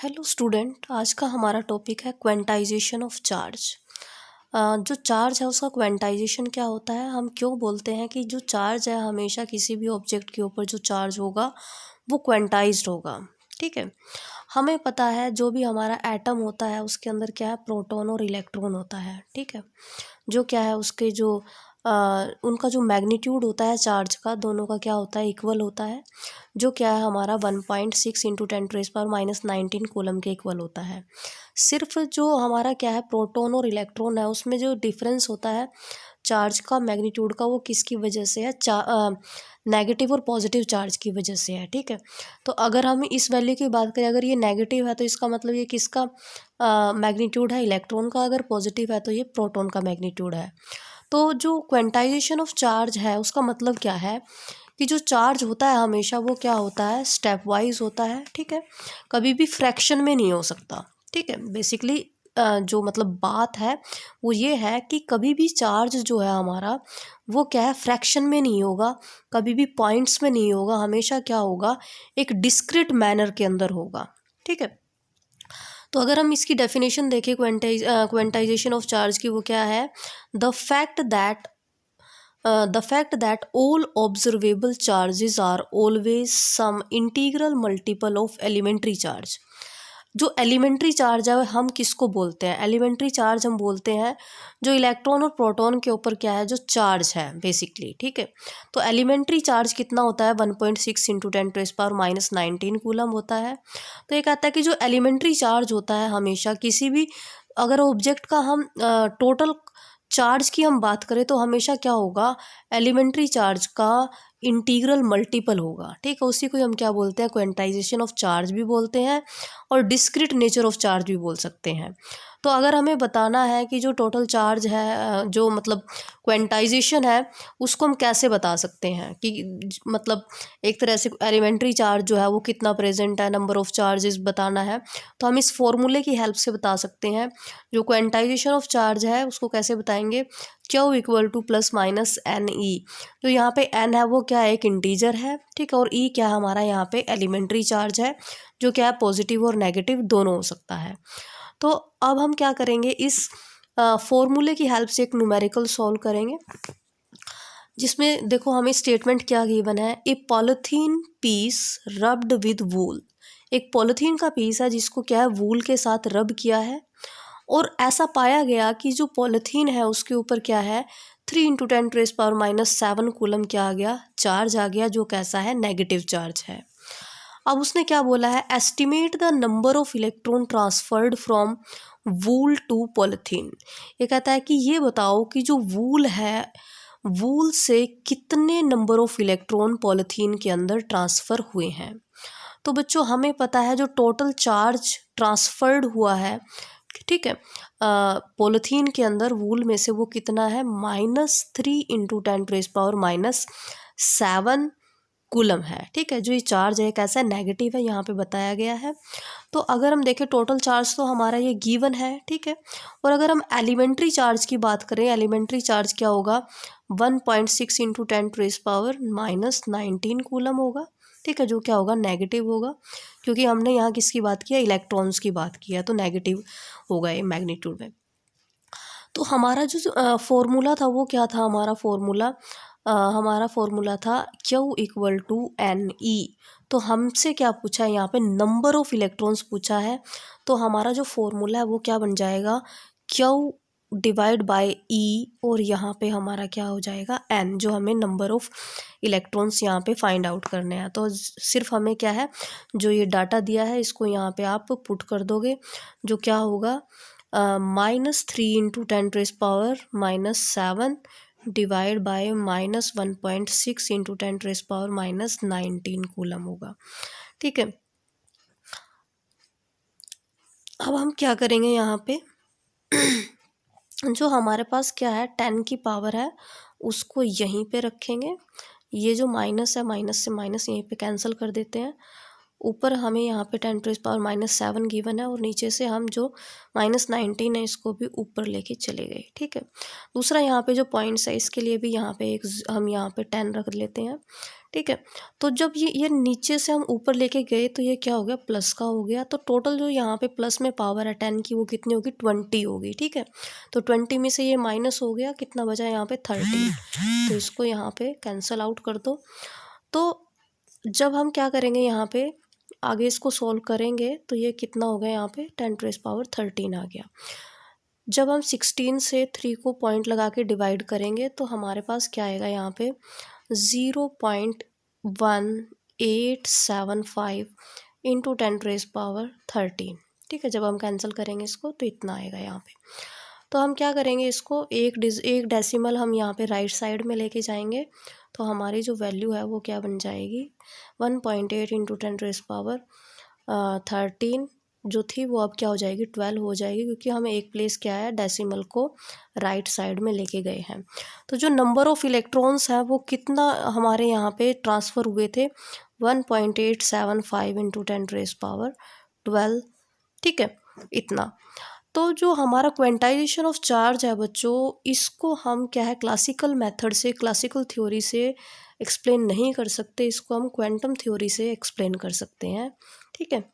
Hello student, आज का हमारा टॉपिक है क्वेंटाइजेशन ऑफ चार्ज। जो चार्ज है उसका क्वेंटाइजेशन क्या होता है। हम क्यों बोलते हैं कि जो चार्ज है हमेशा किसी भी ऑब्जेक्ट के ऊपर जो चार्ज होगा वो क्वेंटाइज्ड होगा। ठीक है, हमें पता है जो भी हमारा एटम होता है उसके अंदर क्या है, प्रोटॉन और इलेक्ट्रॉन होता है। ठीक है, जो क्या है उसके जो उनका जो मैग्नीट्यूड होता है चार्ज का, दोनों का क्या होता है, इक्वल होता है। जो क्या है हमारा 1.6 इंटू 10⁻⁻19 कूलम के इक्वल होता है। सिर्फ जो हमारा क्या है प्रोटॉन और इलेक्ट्रॉन है उसमें जो डिफरेंस होता है चार्ज का मैग्नीट्यूड का, वो किसकी वजह से है, नेगेटिव और पॉजिटिव चार्ज की वजह से है। ठीक है, तो अगर हम इस वैल्यू की बात करें, अगर ये नेगेटिव है तो इसका मतलब ये किसका मैग्नीट्यूड है, इलेक्ट्रॉन का। अगर पॉजिटिव है तो ये प्रोटॉन का मैग्नीट्यूड है। तो जो क्वेंटाइजेशन ऑफ चार्ज है उसका मतलब क्या है कि जो चार्ज होता है हमेशा वो क्या होता है, स्टेप वाइज होता है। ठीक है, कभी भी फ्रैक्शन में नहीं हो सकता। ठीक है, बेसिकली जो मतलब बात है वो ये है कि कभी भी चार्ज जो है हमारा वो क्या है, फ्रैक्शन में नहीं होगा, कभी भी पॉइंट्स में नहीं होगा, हमेशा क्या होगा, एक डिस्क्रीट मैनर के अंदर होगा। ठीक है, तो अगर हम इसकी डेफिनेशन देखें क्वेंटाइजेशन ऑफ चार्ज की, वो क्या है, the fact that all observable charges are always some integral multiple of elementary charge। जो एलिमेंट्री चार्ज है हम किसको बोलते हैं, एलिमेंट्री चार्ज हम बोलते हैं जो इलेक्ट्रॉन और प्रोटॉन के ऊपर क्या है, जो चार्ज है बेसिकली। ठीक है, तो एलिमेंट्री चार्ज कितना होता है, 1.6 इंटू 10⁻⁻19 कूलम होता है। तो ये कहता है कि जो एलिमेंट्री चार्ज होता है हमेशा किसी भी, अगर ऑब्जेक्ट का हम टोटल चार्ज की हम बात करें तो हमेशा क्या होगा, एलिमेंट्री चार्ज का इंटीग्रल मल्टीपल होगा। ठीक है, उसी को हम क्या बोलते हैं, क्वेंटाइजेशन ऑफ चार्ज भी बोलते हैं और डिस्क्रीट नेचर ऑफ चार्ज भी बोल सकते हैं। तो अगर हमें बताना है कि जो टोटल चार्ज है, जो मतलब क्वेंटाइजेशन है, उसको हम कैसे बता सकते हैं कि मतलब एक तरह से एलिमेंट्री चार्ज जो है वो कितना प्रेजेंट है, नंबर ऑफ चार्जेस बताना है, तो हम इस फॉर्मूले की हेल्प से बता सकते हैं। जो क्वेंटाइजेशन ऑफ चार्ज है उसको कैसे बताएंगे, Q equal to plus minus N E. तो यहाँ पे एन है वो क्या है, एक इंटीजर है। ठीक है, और ई क्या है हमारा यहाँ पे एलिमेंट्री चार्ज है, जो क्या है पॉजिटिव और नेगेटिव दोनों हो सकता है। तो अब हम क्या करेंगे, इस फॉर्मूले की हेल्प से एक न्यूमेरिकल सॉल्व करेंगे, जिसमें देखो हमें स्टेटमेंट क्या गिवन है, ए पॉलिथीन पीस रब्ड विद वूल। एक पॉलिथीन का पीस है जिसको क्या है, वूल के साथ रब किया है, और ऐसा पाया गया कि जो पॉलिथीन है उसके ऊपर क्या है, 3 इंटू 10⁻⁻7 कूलम क्या आ गया, चार्ज आ गया, जो कैसा है, नेगेटिव चार्ज है। अब उसने क्या बोला है, estimate the number of electron transferred from wool to polythene. ये कहता है कि ये बताओ कि जो वूल है, वूल से कितने नंबर ऑफ इलेक्ट्रॉन पॉलिथीन के अंदर ट्रांसफ़र हुए हैं। तो बच्चों हमें पता है जो टोटल चार्ज ट्रांसफर्ड हुआ है, ठीक है, पॉलिथीन के अंदर वूल में से, वो कितना है, -3 इंटू 10⁻⁻7 कूलम है। ठीक है, जो ये चार्ज है कैसा है, नेगेटिव है, यहाँ पे बताया गया है। तो अगर हम देखें टोटल चार्ज तो हमारा ये गिवन है। ठीक है, और अगर हम एलिमेंट्री चार्ज की बात करें, एलिमेंट्री चार्ज क्या होगा, 1.6 इंटू 10⁻⁻19 कूलम होगा। ठीक है, जो क्या होगा, नेगेटिव होगा, क्योंकि हमने यहाँ किसकी बात की है, इलेक्ट्रॉन्स की बात की है, तो नेगेटिव होगा ये मैग्नीट्यूड में। तो हमारा जो फॉर्मूला था वो क्या था, हमारा फॉर्मूला था Q equal to N E. तो हमसे क्या पूछा है, यहाँ पे नंबर ऑफ इलेक्ट्रॉन्स पूछा है, तो हमारा जो फॉर्मूला है वो क्या बन जाएगा, Q डिवाइड बाय ई, और यहाँ पे हमारा क्या हो जाएगा, एन, जो हमें नंबर ऑफ इलेक्ट्रॉन्स यहाँ पे फाइंड आउट करने हैं। तो सिर्फ हमें क्या है, जो ये डाटा दिया है इसको यहाँ पे आप पुट कर दोगे, जो क्या होगा, -3 into 10⁻⁻7 divide by -1.6 into 10⁻⁻19 coulomb होगा। ठीक है, अब हम क्या करेंगे, यहाँ पे जो हमारे पास क्या है 10 की पावर है उसको यहीं पे रखेंगे, ये जो माइनस है, माइनस से माइनस यहीं पे कैंसिल कर देते हैं। ऊपर हमें यहाँ पे 10⁻⁻7 गिवन है, और नीचे से हम जो -19 है इसको भी ऊपर लेके चले गए। ठीक है, दूसरा यहाँ पे जो पॉइंट्स है इसके लिए भी यहाँ पे हम यहाँ पे 10 रख लेते हैं। ठीक है। तो जब ये नीचे से हम ऊपर लेके गए तो ये क्या हो गया, प्लस का हो गया। तो टोटल जो यहाँ पे प्लस में पावर है 10 की वो कितनी होगी, 20 होगी। ठीक है, तो 20 में से ये माइनस हो गया, कितना बचा यहाँ पे 13। तो इसको यहाँ पे कैंसल आउट कर दो। तो जब हम क्या करेंगे यहाँ पे आगे इसको सॉल्व करेंगे तो ये कितना हो गया, यहाँ पे 10⁻13 आ गया। जब हम 16 से 3 को पॉइंट लगा के डिवाइड करेंगे तो हमारे पास क्या आएगा, यहाँ पे 0.1875 इंटू 10⁻13। ठीक है, जब हम कैंसिल करेंगे इसको तो इतना आएगा यहाँ पे। तो हम क्या करेंगे, इसको एक डेसिमल हम यहाँ पे राइट साइड में लेके जाएंगे तो हमारी जो वैल्यू है वो क्या बन जाएगी, 1.8 इंटू 10⁻13 जो थी वो अब क्या हो जाएगी, 12 हो जाएगी, क्योंकि हमें एक प्लेस क्या है, डेसिमल को राइट साइड में लेके गए हैं। तो जो नंबर ऑफ इलेक्ट्रॉन्स है वो कितना हमारे यहाँ पे ट्रांसफ़र हुए थे, 1.875 इंटू 10⁻12। ठीक है, इतना। तो जो हमारा क्वेंटाइजेशन ऑफ चार्ज है बच्चों, इसको हम क्या है, क्लासिकल मेथड से, क्लासिकल थ्योरी से एक्सप्लेन नहीं कर सकते, इसको हम क्वांटम थ्योरी से एक्सप्लेन कर सकते हैं। ठीक है,